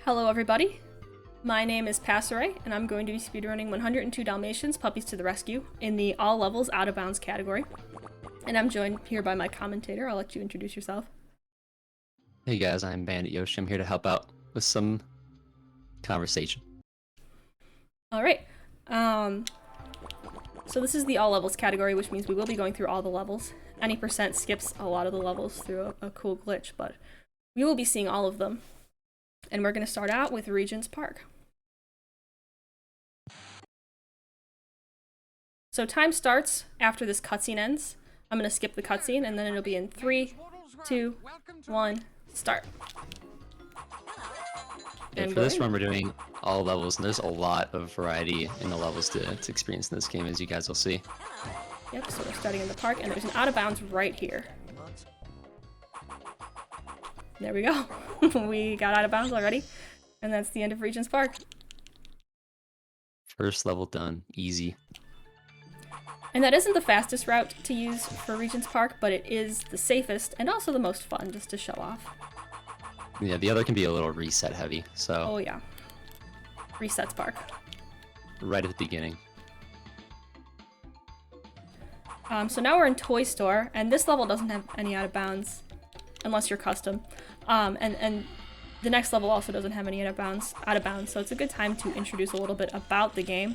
Hello everybody, my name is Passere, and I'm going to be speedrunning 102 Dalmatians, Puppies to the Rescue, in the all levels out of bounds category. And I'm joined here by my commentator. I'll let you introduce yourself. Hey guys, I'm Bandit Yoshi. I'm here to help out with some conversation. Alright, so this is the all levels category, which means we will be going through all the levels. Any percent skips a lot of the levels through a cool glitch, but we will be seeing all of them. And we're going to start out with Regent's Park. So time starts after this cutscene ends. I'm going to skip the cutscene, and then it'll be in 3, 2, 1, start. Okay, for this run we're doing all levels, and there's a lot of variety in the levels to experience in this game, as you guys will see. Yep, so we're starting in the park, and there's an out of bounds right here. There we go. We got out of bounds already, and that's the end of Regent's Park. First level done. Easy. And that isn't the fastest route to use for Regent's Park, but it is the safest and also the most fun, just to show off. Yeah, the other can be a little reset heavy, so... Oh yeah. Resets Park. Right at the beginning. So now we're in Toy Store, and this level doesn't have any out of bounds, unless you're custom. And the next level also doesn't have any out of bounds, so it's a good time to introduce a little bit about the game.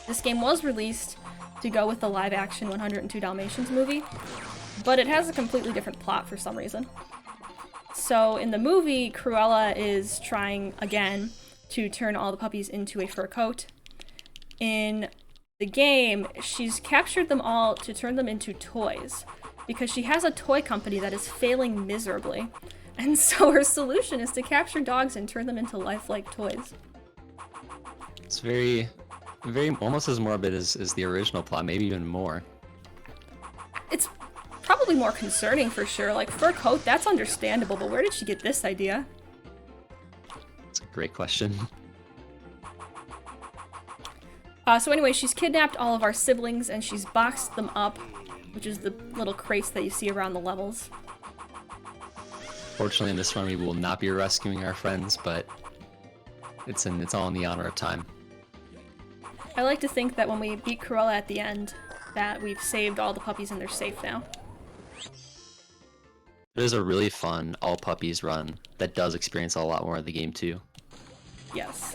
This game was released to go with the live-action 102 Dalmatians movie, but it has a completely different plot for some reason. So in the movie, Cruella is trying again to turn all the puppies into a fur coat. In the game, she's captured them all to turn them into toys, because she has a toy company that is failing miserably. And so her solution is to capture dogs and turn them into lifelike toys. It's very almost as morbid as the original plot, maybe even more. It's probably more concerning for sure. Like, fur coat, that's understandable, but where did she get this idea? It's a great question. So anyway, she's kidnapped all of our siblings and she's boxed them up, which is the little crates that you see around the levels. Fortunately, in this run, we will not be rescuing our friends, but it's all in the honor of time. I like to think that when we beat Cruella at the end, that we've saved all the puppies and they're safe now. There's a really fun all puppies run that does experience a lot more of the game too. Yes.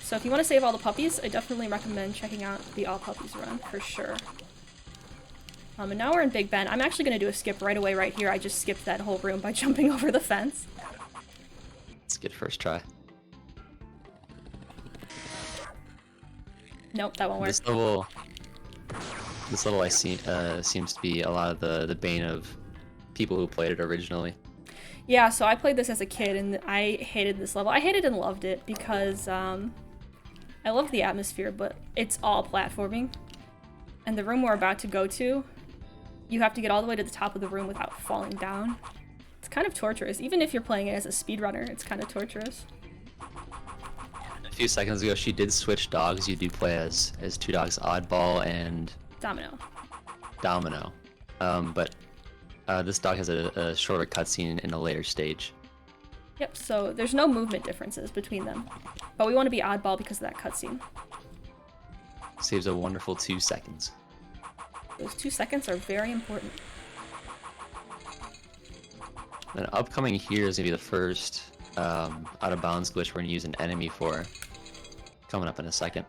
So if you want to save all the puppies, I definitely recommend checking out the all puppies run for sure. And now we're in Big Ben. I'm actually going to do a skip right away right here. I just skipped that whole room by jumping over the fence. It's a good first try. Nope, that won't work. This level I see seems to be a lot of the bane of people who played it originally. Yeah, so I played this as a kid and I hated this level. I hated and loved it because I love the atmosphere, but it's all platforming. And the room we're about to go to, you have to get all the way to the top of the room without falling down. It's kind of torturous. Even if you're playing it as a speedrunner, it's kind of torturous. A few seconds ago, she did switch dogs. You do play as two dogs, Oddball and... Domino. But this dog has a shorter cutscene in a later stage. Yep, so there's no movement differences between them. But we want to be Oddball because of that cutscene. Saves a wonderful 2 seconds. Those 2 seconds are very important. Then upcoming here is going to be the first out of bounds glitch we're going to use an enemy for. Coming up in a second.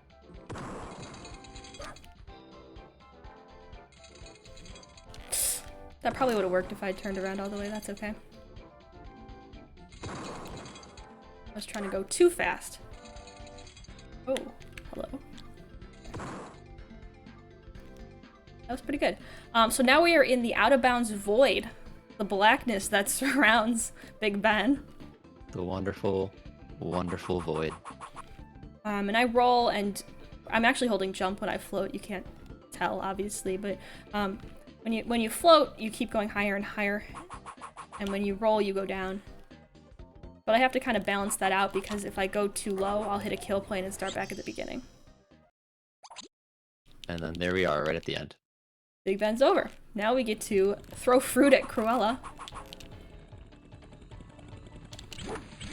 That probably would have worked if I turned around all the way. That's okay. I was trying to go too fast. Oh, hello. That was pretty good. So now we are in the out-of-bounds void. The blackness that surrounds Big Ben. The wonderful, wonderful void. And I roll, and I'm actually holding jump when I float. You can't tell, obviously, but when you float, you keep going higher and higher. And when you roll, you go down. But I have to kind of balance that out because if I go too low, I'll hit a kill point and start back at the beginning. And then there we are, right at the end. Big Ben's over. Now we get to throw fruit at Cruella.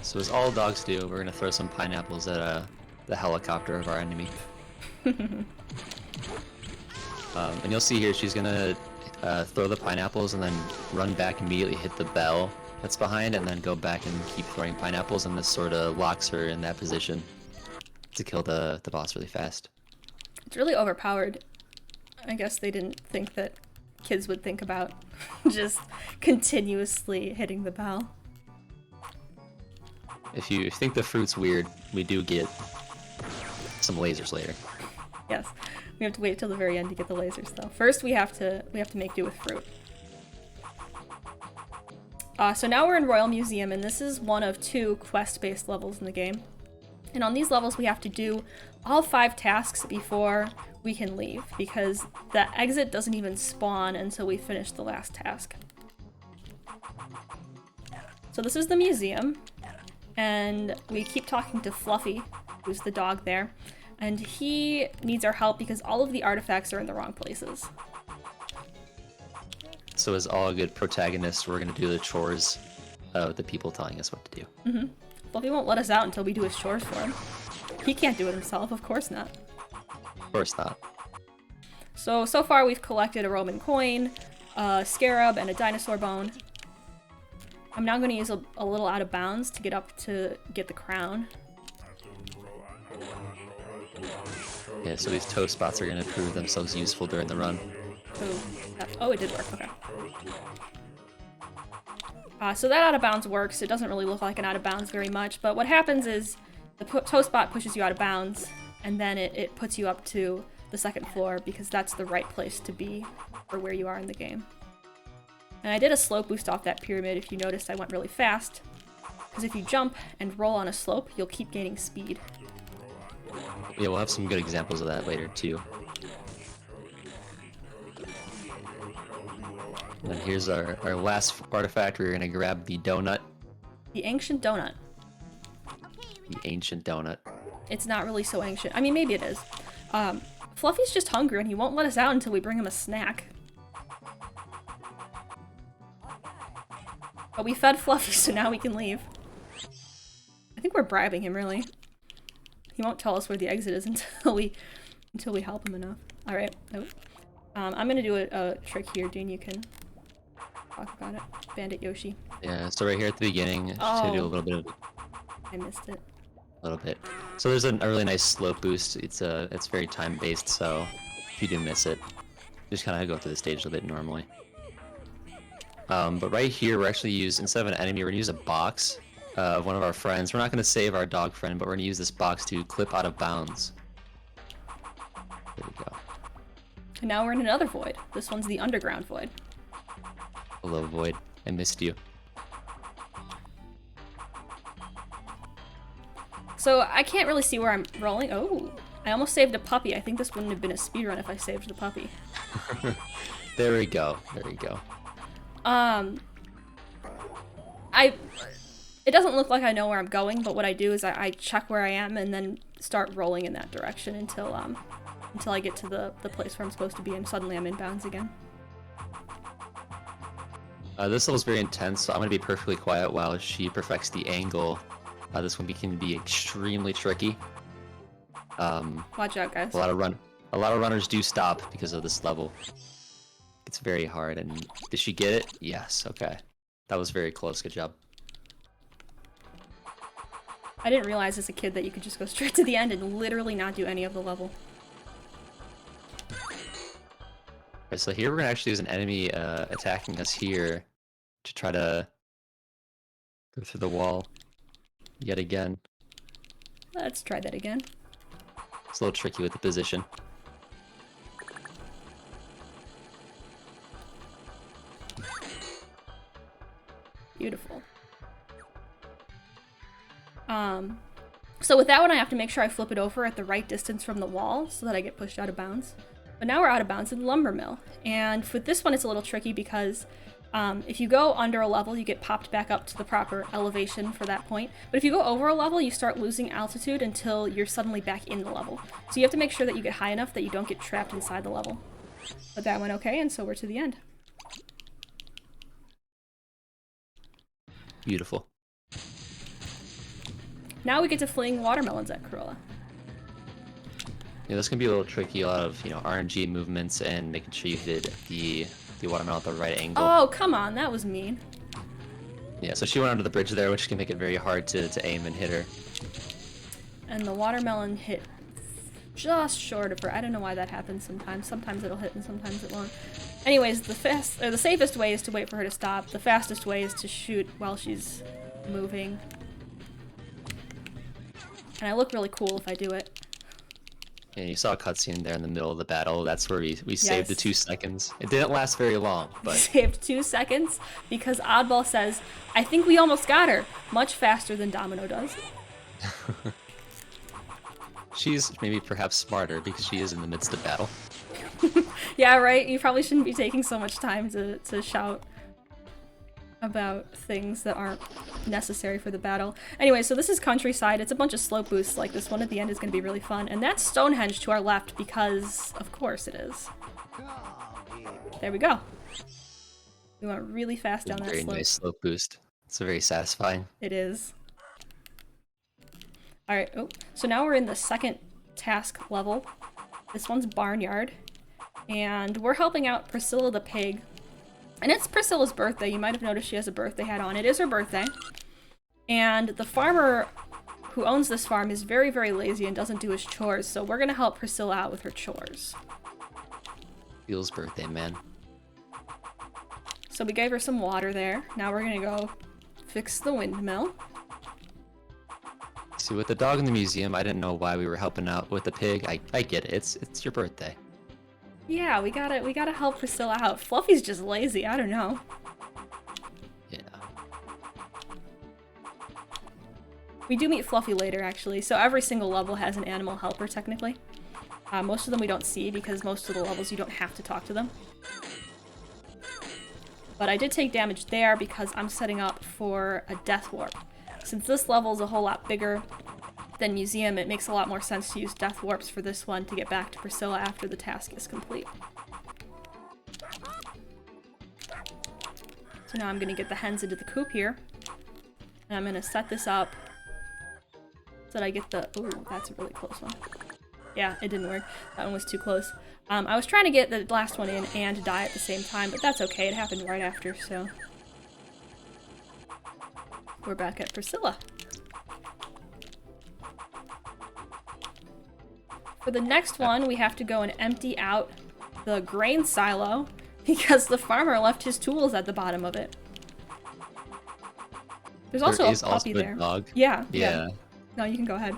So as all dogs do, we're gonna throw some pineapples at the helicopter of our enemy. And you'll see here she's gonna throw the pineapples and then run back immediately, hit the bell that's behind, and then go back and keep throwing pineapples, and this sort of locks her in that position to kill the boss really fast. It's really overpowered. I guess they didn't think that kids would think about just continuously hitting the bell. If you think the fruit's weird, we do get some lasers later. Yes, we have to wait till the very end to get the lasers though. First we have to make do with fruit. So now we're in Royal Museum, and this is one of 2 quest-based levels in the game. And on these levels we have to do all 5 tasks before we can leave, because the exit doesn't even spawn until we finish the last task. So this is the museum, and we keep talking to Fluffy, who's the dog there, and he needs our help because all of the artifacts are in the wrong places. So as all good protagonists, we're gonna do the chores of the people telling us what to do. Mm-hmm. Fluffy won't let us out until we do his chores for him. He can't do it himself, of course not. Of course not. So far we've collected a Roman coin, a scarab, and a dinosaur bone. I'm now going to use a little out of bounds to get the crown. Yeah, so these toast spots are going to prove themselves useful during the run. Oh, it did work, okay. So that out of bounds works. It doesn't really look like an out of bounds very much, but what happens is the toast spot pushes you out of bounds, and then it puts you up to the 2nd floor because that's the right place to be for where you are in the game. And I did a slope boost off that pyramid. If you noticed, I went really fast, because if you jump and roll on a slope, you'll keep gaining speed. Yeah, we'll have some good examples of that later too. And then here's our last artifact. We're gonna grab the donut. The ancient donut. The ancient donut. It's not really so ancient. I mean, maybe it is. Fluffy's just hungry and he won't let us out until we bring him a snack. But we fed Fluffy, so now we can leave. I think we're bribing him, really. He won't tell us where the exit is until we help him enough. Alright. Oh. I'm gonna do a trick here. Dean, you can talk about it. Bandit Yoshi. Yeah, so right here at the beginning, just to do a little bit of... I missed it. A little bit. So there's a really nice slope boost. It's very time based, so if you do miss it, just kind of go through the stage a little bit normally. But right here, we're actually instead of an enemy, we're gonna use a box of one of our friends. We're not gonna save our dog friend, but we're gonna use this box to clip out of bounds. There we go. And now we're in another void. This one's the underground void. Hello, void. I missed you. So I can't really see where I'm rolling. Oh, I almost saved a puppy. I think this wouldn't have been a speedrun if I saved the puppy. There we go. There we go. It doesn't look like I know where I'm going, but what I do is I check where I am and then start rolling in that direction until I get to the place where I'm supposed to be, and suddenly I'm in bounds again. This level's very intense, so I'm gonna be perfectly quiet while she perfects the angle. This one can be extremely tricky. Watch out, guys. A lot of runners do stop because of this level. It's very hard. And did she get it? Yes. Okay, that was very close. Good job. I didn't realize as a kid that you could just go straight to the end and literally not do any of the level. Alright, so here we're gonna actually use an enemy attacking us here to try to go through the wall yet again. Let's try that again. It's a little tricky with the position. Beautiful. So with that one, I have to make sure I flip it over at the right distance from the wall so that I get pushed out of bounds. But now we're out of bounds in the lumber mill. And with this one, it's a little tricky because if you go under a level, you get popped back up to the proper elevation for that point. But if you go over a level, you start losing altitude until you're suddenly back in the level. So you have to make sure that you get high enough that you don't get trapped inside the level. But that went okay, and so we're to the end. Beautiful. now we get to fling watermelons at Cruella. Yeah, this can be a little tricky. A lot of RNG movements and making sure you hit the watermelon at the right angle. Oh, come on, that was mean. Yeah, so she went under the bridge there, which can make it very hard to aim and hit her. And the watermelon hit just short of her. I don't know why that happens sometimes. Sometimes it'll hit and sometimes it won't. Anyways, the safest way is to wait for her to stop. The fastest way is to shoot while she's moving. And I look really cool if I do it. And you saw a cutscene there in the middle of the battle. That's where we saved the 2 seconds. It didn't last very long, but... We saved 2 seconds because Oddball says, I think we almost got her. Much faster than Domino does. She's maybe perhaps smarter because she is in the midst of battle. Yeah, right? You probably shouldn't be taking so much time to shout about things that aren't necessary for the battle. Anyway, so this is Countryside. It's a bunch of slope boosts. Like, this one at the end is going to be really fun. And that's Stonehenge to our left because, of course, it is. There we go. We went really fast down that slope. Very nice slope boost. It's very satisfying. It is. Alright, oh, so now we're in the second task level. This one's Barnyard. And we're helping out Priscilla the pig. And it's Priscilla's birthday. You might have noticed she has a birthday hat on. It is her birthday. And the farmer who owns this farm is very, very lazy and doesn't do his chores, so we're gonna help Priscilla out with her chores. Bill's birthday, man. So we gave her some water there. Now we're gonna go fix the windmill. See, with the dog in the museum, I didn't know why we were helping out with the pig. I get it. It's your birthday. Yeah, we gotta help Priscilla out. Fluffy's just lazy, I don't know. Yeah. We do meet Fluffy later, actually, so every single level has an animal helper, technically. Most of them we don't see, because most of the levels you don't have to talk to them. But I did take damage there because I'm setting up for a death warp. Since this level is a whole lot bigger than Museum, it makes a lot more sense to use death warps for this one to get back to Priscilla after the task is complete. So now I'm going to get the hens into the coop here. And I'm going to set this up so that I get the... Ooh, that's a really close one. Yeah, it didn't work. That one was too close. I was trying to get the last one in and die at the same time, but that's okay. It happened right after, so... We're back at Priscilla. For the next one, we have to go and empty out the grain silo because the farmer left his tools at the bottom of it. There's also a puppy there. Dog. Yeah. No, you can go ahead.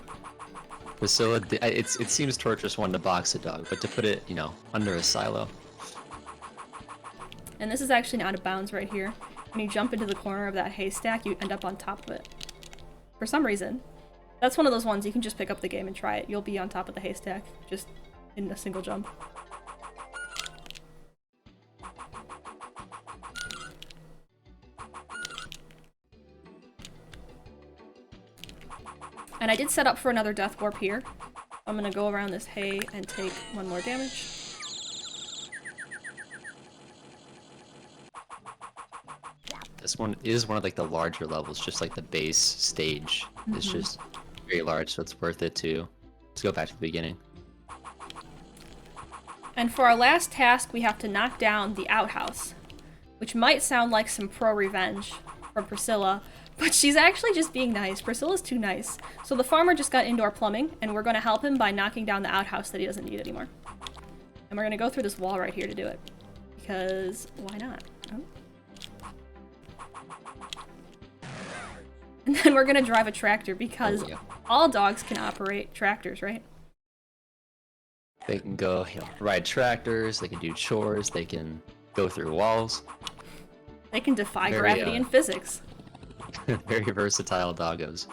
Priscilla, it seems torturous one to box a dog, but to put it, under a silo. And this is actually out of bounds right here. When you jump into the corner of that haystack, you end up on top of it. For some reason. That's one of those ones you can just pick up the game and try it. You'll be on top of the haystack, just in a single jump. And I did set up for another death warp here. I'm gonna go around this hay and take one more damage. This one is one of the larger levels, just like the base stage. It's just very large, so it's worth it to go back to the beginning. And for our last task, we have to knock down the outhouse, which might sound like some pro revenge from Priscilla, but she's actually just being nice. Priscilla's too nice. So the farmer just got indoor plumbing, and we're going to help him by knocking down the outhouse that he doesn't need anymore. And we're going to go through this wall right here to do it, because why not? Oh. And then we're gonna drive a tractor because all dogs can operate tractors, right? They can go ride tractors, they can do chores, they can go through walls. They can defy gravity and physics. Very versatile doggos.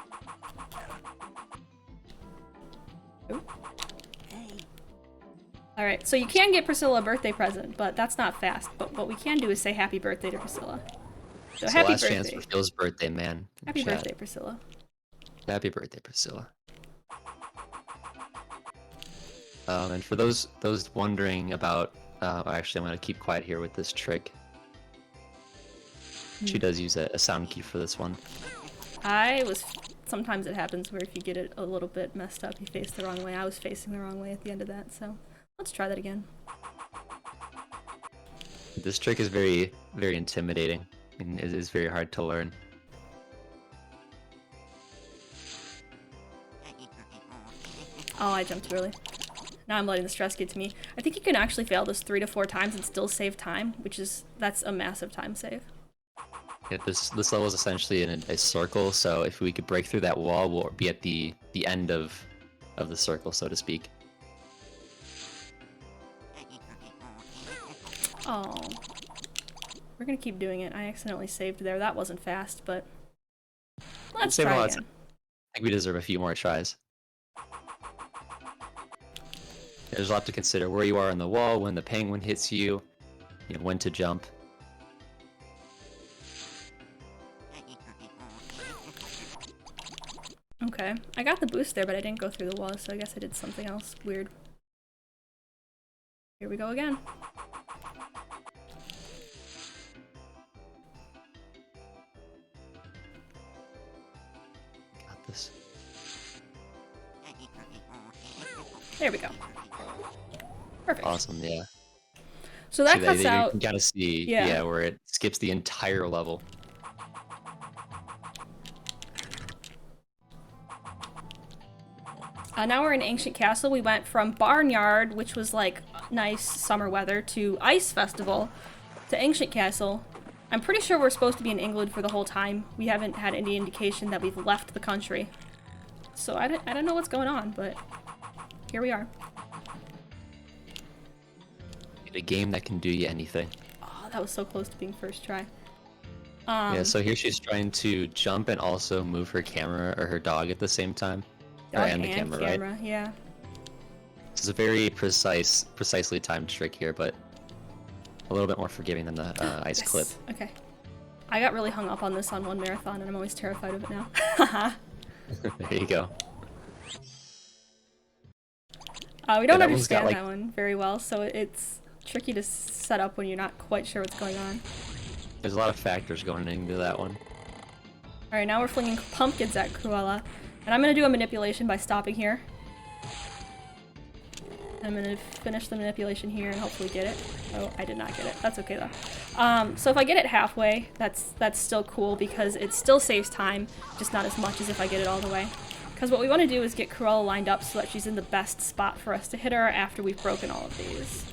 Alright, so you can get Priscilla a birthday present, but that's not fast. But what we can do is say happy birthday to Priscilla. So happy last birthday. chance for Phil's birthday, man. Happy birthday, Priscilla. Happy birthday, Priscilla. And for those wondering about, actually, I'm gonna keep quiet here with this trick. She does use a sound key for this one. I was sometimes it happens where if you get it a little bit messed up, you face the wrong way. I was facing the wrong way at the end of that, so let's try that again. This trick is very, very intimidating, and it is very hard to learn. Oh, I jumped early. Now I'm letting the stress get to me. I think you can actually fail this 3 to 4 times and still save time, that's a massive time save. Yeah, this level is essentially in a circle, so if we could break through that wall, we'll be at the end of the circle, so to speak. Oh. We're gonna keep doing it. I accidentally saved there. That wasn't fast, but let's try again. I think we deserve a few more tries. There's a lot to consider. Where you are on the wall, when the penguin hits you, when to jump. Okay. I got the boost there, but I didn't go through the wall, so I guess I did something else weird. Here we go again. Got this. There we go. Perfect. Awesome, yeah. So that cuts out... You can kind of see, yeah, where it skips the entire level. Now we're in Ancient Castle. We went from Barnyard, which was like nice summer weather, to Ice Festival, to Ancient Castle. I'm pretty sure we're supposed to be in England for the whole time. We haven't had any indication that we've left the country. So I don't know what's going on, but here we are. A game that can do you anything. Oh, that was so close to being first try. Yeah, so here she's trying to jump and also move her camera or her dog at the same time. And the camera, right? Yeah. This is a very precisely timed trick here, but a little bit more forgiving than the ice clip. Okay. I got really hung up on this on one marathon, and I'm always terrified of it now. There you go. We don't understand that one very well, so it's tricky to set up when you're not quite sure what's going on. There's a lot of factors going into that one. Alright, now we're flinging pumpkins at Cruella. And I'm going to do a manipulation by stopping here. I'm going to finish the manipulation here and hopefully get it. Oh, I did not get it. That's okay though. So if I get it halfway, that's still cool because it still saves time, just not as much as if I get it all the way. Because what we want to do is get Cruella lined up so that she's in the best spot for us to hit her after we've broken all of these.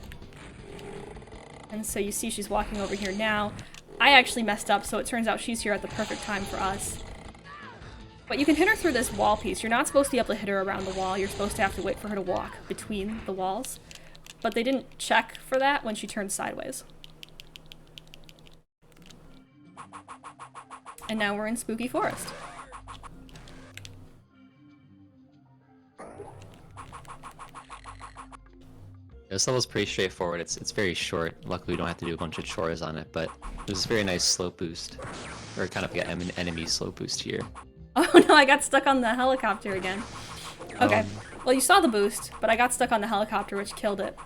And so you see she's walking over here now. I actually messed up, so it turns out she's here at the perfect time for us. But you can hit her through this wall piece. You're not supposed to be able to hit her around the wall. You're supposed to have to wait for her to walk between the walls. But they didn't check for that when she turned sideways. And now we're in Spooky Forest. This level's pretty straightforward. It's very short. Luckily, we don't have to do a bunch of chores on it, but there's a very nice slope boost. Or kind of like an enemy slope boost here. Oh no, I got stuck on the helicopter again. Okay, well you saw the boost, but I got stuck on the helicopter, which killed it.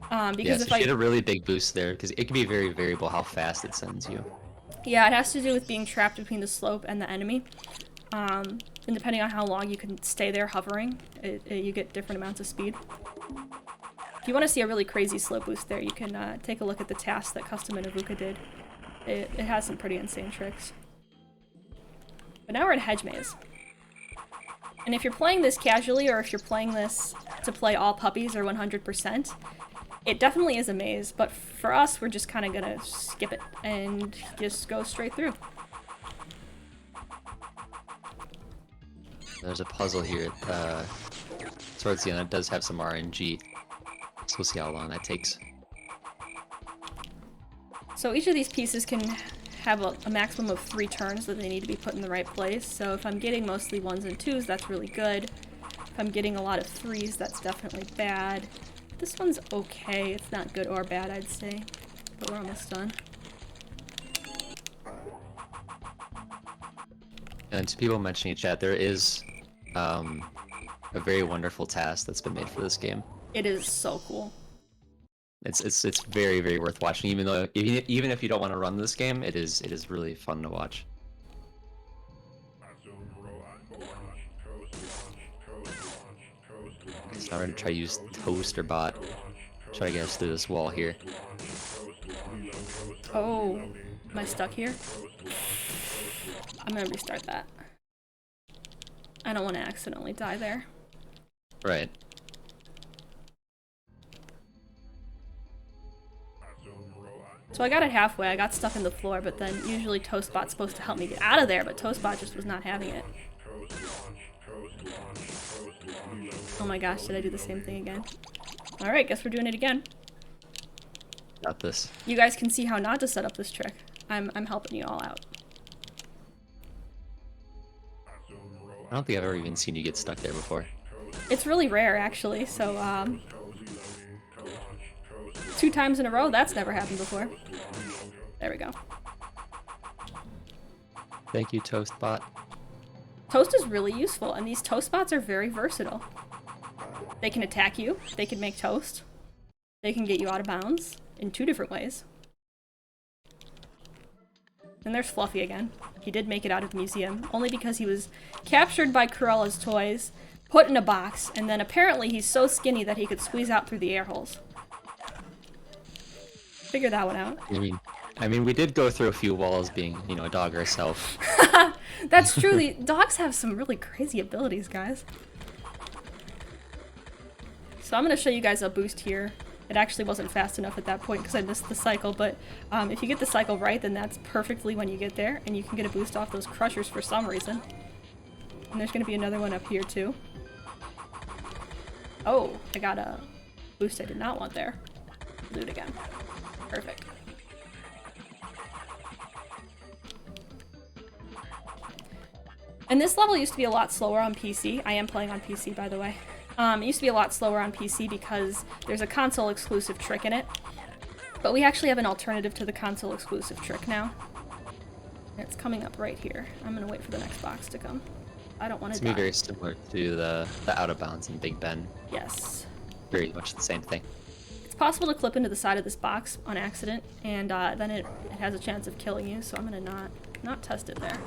Because if she had a really big boost there, because it can be very variable how fast it sends you. Yeah, it has to do with being trapped between the slope and the enemy. And depending on how long you can stay there hovering, you get different amounts of speed. If you want to see a really crazy slope boost there, you can take a look at the task that Custom and Avuka did. It has some pretty insane tricks. But now we're in Hedge Maze. And if you're playing this casually, or if you're playing this to play all puppies or 100%, it definitely is a maze, but for us, we're just kind of gonna skip it and just go straight through. There's a puzzle here towards the end. It does have some RNG, so we'll see how long that takes. So each of these pieces can have a maximum of 3 turns that they need to be put in the right place. So if I'm getting mostly 1s and 2s, that's really good. If I'm getting a lot of 3s, that's definitely bad. This one's okay. It's not good or bad, I'd say. But we're almost done. And to people mentioning in chat, there is a very wonderful task that's been made for this game. It is so cool. It's very, very worth watching, even if you don't want to run this game, it is really fun to watch. So now we're gonna try to use Toast or Bot. Try to get us through this wall here. Oh, am I stuck here? I'm gonna restart that. I don't want to accidentally die there. Right. So I got it halfway, I got stuck in the floor, but then usually Toastbot's supposed to help me get out of there, but Toastbot just was not having it. Oh my gosh, did I do the same thing again? Alright, guess we're doing it again. Got this. You guys can see how not to set up this trick. I'm helping you all out. I don't think I've ever even seen you get stuck there before. It's really rare, actually, so, 2 times in a row, that's never happened before. There we go. Thank you, Toastbot. Toast is really useful, and these toast bots are very versatile. They can attack you, they can make toast, they can get you out of bounds in 2 different ways. And there's Fluffy again. He did make it out of the museum, only because he was captured by Cruella's toys, put in a box, and then apparently he's so skinny that he could squeeze out through the air holes. Figure that one out. I mean, we did go through a few walls being, you know, a dog ourselves. That's true. The dogs have some really crazy abilities, guys. So I'm going to show you guys a boost here. It actually wasn't fast enough at that point because I missed the cycle, but if you get the cycle right, then that's perfectly when you get there, and you can get a boost off those crushers for some reason. And there's going to be another one up here, too. Oh, I got a boost I did not want there. Loot again. Perfect. And this level used to be a lot slower on PC. I am playing on PC, by the way. It used to be a lot slower on PC because there's a console exclusive trick in it. But we actually have an alternative to the console exclusive trick now. And it's coming up right here. I'm gonna wait for the next box to come. I don't want to die. It's very similar to the out of bounds in Big Ben. Yes. Very much the same thing. It's possible to clip into the side of this box on accident, and then it has a chance of killing you, so I'm gonna not test it there.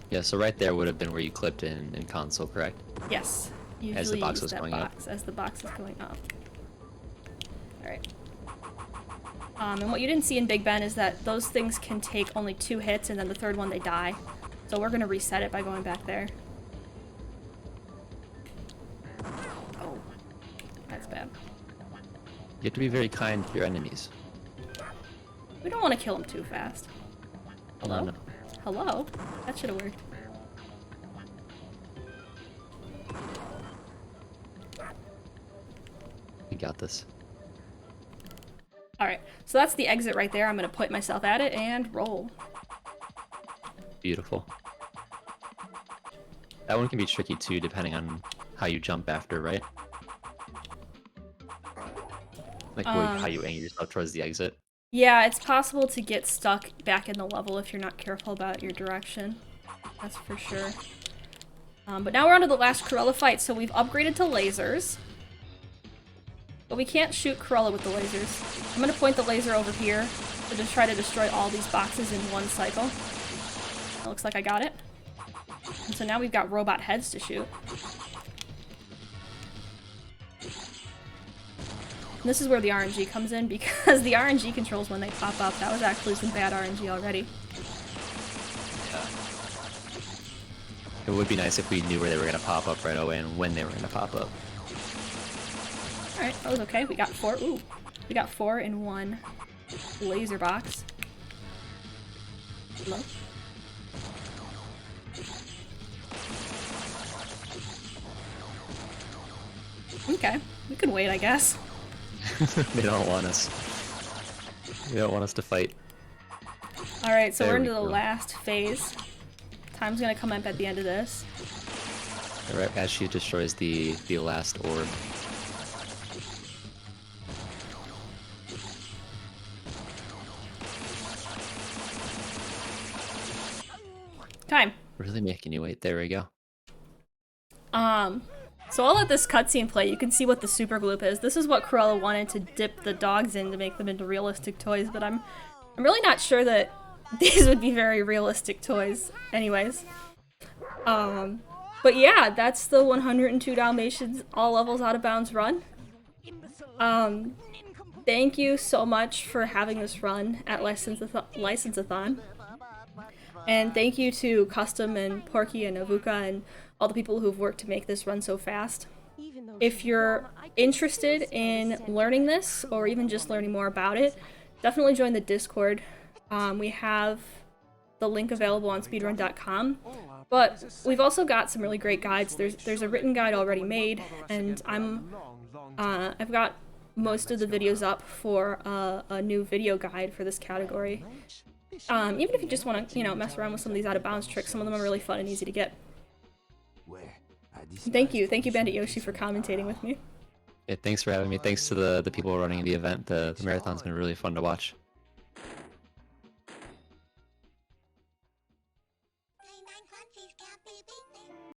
Yeah, so right there would have been where you clipped in console, correct? Yes. Usually as the box use was that going box up. as the box is going up. Alright. And what you didn't see in Big Ben is that those things can take only 2 hits, and then the 3rd one they die. So we're gonna reset it by going back there. Oh. That's bad. You have to be very kind to your enemies. We don't want to kill them too fast. Hello? No. Hello? That should have worked. We got this. Alright, so that's the exit right there. I'm gonna put myself at it and roll. Beautiful. That one can be tricky too, depending on how you jump after, right? Like how you angle yourself towards the exit. Yeah, it's possible to get stuck back in the level if you're not careful about your direction. That's for sure. But now we're on to the last Cruella fight, so we've upgraded to lasers. But we can't shoot Cruella with the lasers. I'm gonna point the laser over here to just try to destroy all these boxes in one cycle. It looks like I got it. And so now we've got robot heads to shoot. And this is where the RNG comes in, because the RNG controls when they pop up. That was actually some bad RNG already. It would be nice if we knew where they were going to pop up right away and when they were going to pop up. Alright, that was okay. We got 4. Ooh. We got 4 in one laser box. Hello? Okay. We can wait, I guess. They don't want us. They don't want us to fight. Alright, so There we're we into the go. last phase. Time's gonna come up at the end of this. Right as she destroys the last orb. Time. Really making you wait. There we go. So I'll let this cutscene play. You can see what the super gloop is. This is what Cruella wanted to dip the dogs in to make them into realistic toys, but I'm really not sure that these would be very realistic toys anyways. But yeah, that's the 102 Dalmatians all levels out of bounds run. Thank you so much for having this run at License-a-thon. And thank you to Custom and Porky and Avuka and all the people who've worked to make this run so fast. If you're interested in learning this, or even just learning more about it, definitely join the Discord. We have the link available on speedrun.com. But we've also got some really great guides. There's a written guide already made, and I've got most of the videos up for a new video guide for this category. Even if you just want to, mess around with some of these out-of-bounds tricks, some of them are really fun and easy to get. Thank you, Bandit Yoshi, for commentating with me. Yeah, thanks for having me. Thanks to the people running the event. The marathon's been really fun to watch.